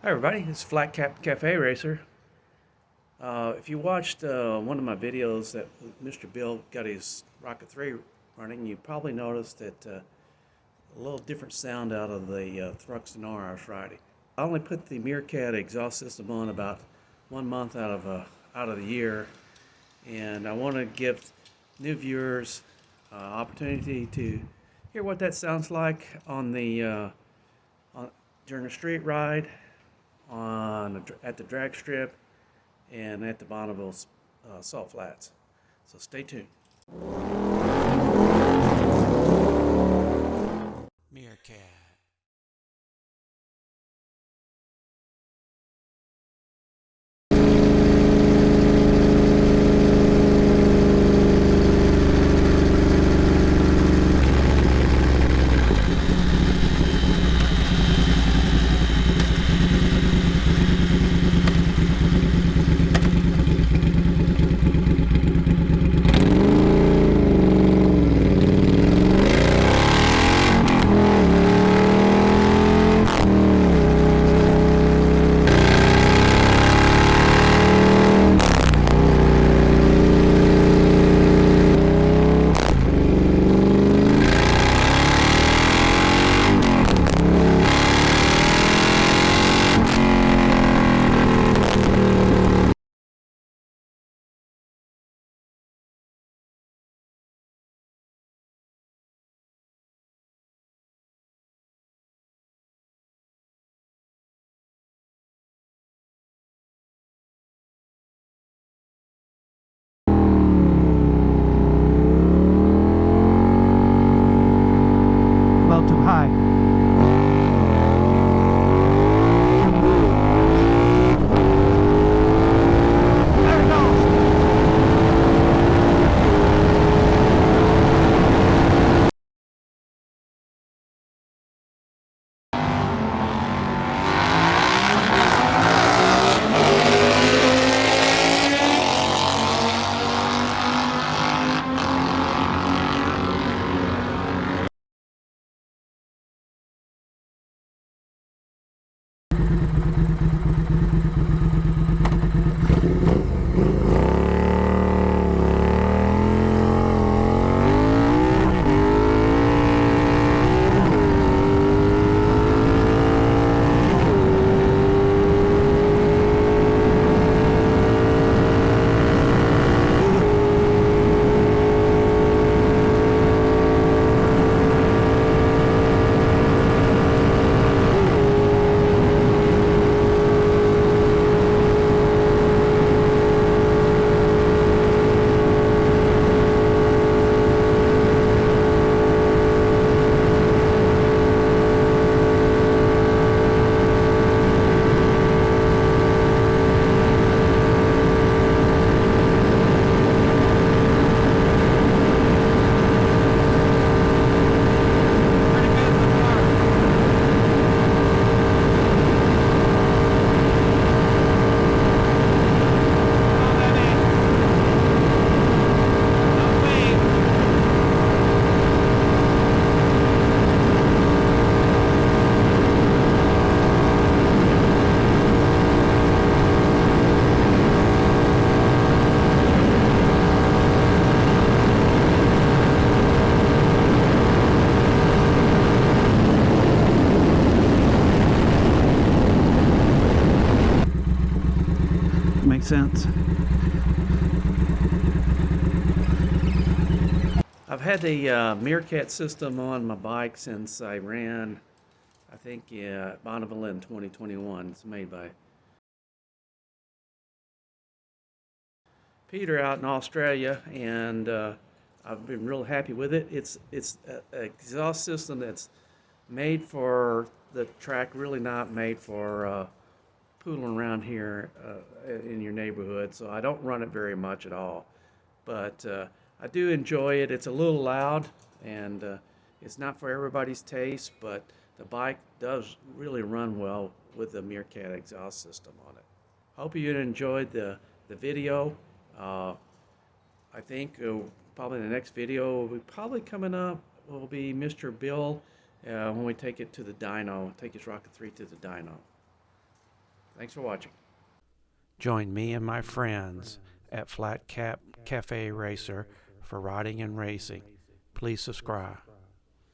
Hi everybody, it's Flat Cap Cafe Racer. If you watched one of my videos that Mr. Bill got his Rocket 3 running, you probably noticed that a little different sound out of the Thruxton R I was riding. I only put the Meerkat exhaust system on about 1 month out of the year, and I want to give new viewers opportunity to hear what that sounds like on the during a street ride at the drag strip and at the Bonneville Salt Flats. So stay tuned. Meerkat. A little too high. There it goes. Makes sense. I've had the Meerkat system on my bike since I ran, I think, Bonneville in 2021. It's made by Peter out in Australia, and I've been real happy with it. It's an exhaust system that's made for the track, really not made for poodling around here in your neighborhood. So I don't run it very much at all, but I do enjoy it. It's a little loud, and it's not for everybody's taste, but the bike does really run well with the Meerkat exhaust system on it. Hope you enjoyed the video. I think probably the next video will be probably coming up will be Mr. Bill when we take it to the dyno, take his Rocket 3 to the dyno. Thanks for watching. Join me and my friends at Flat Cap Cafe Racer for riding and racing. Please subscribe.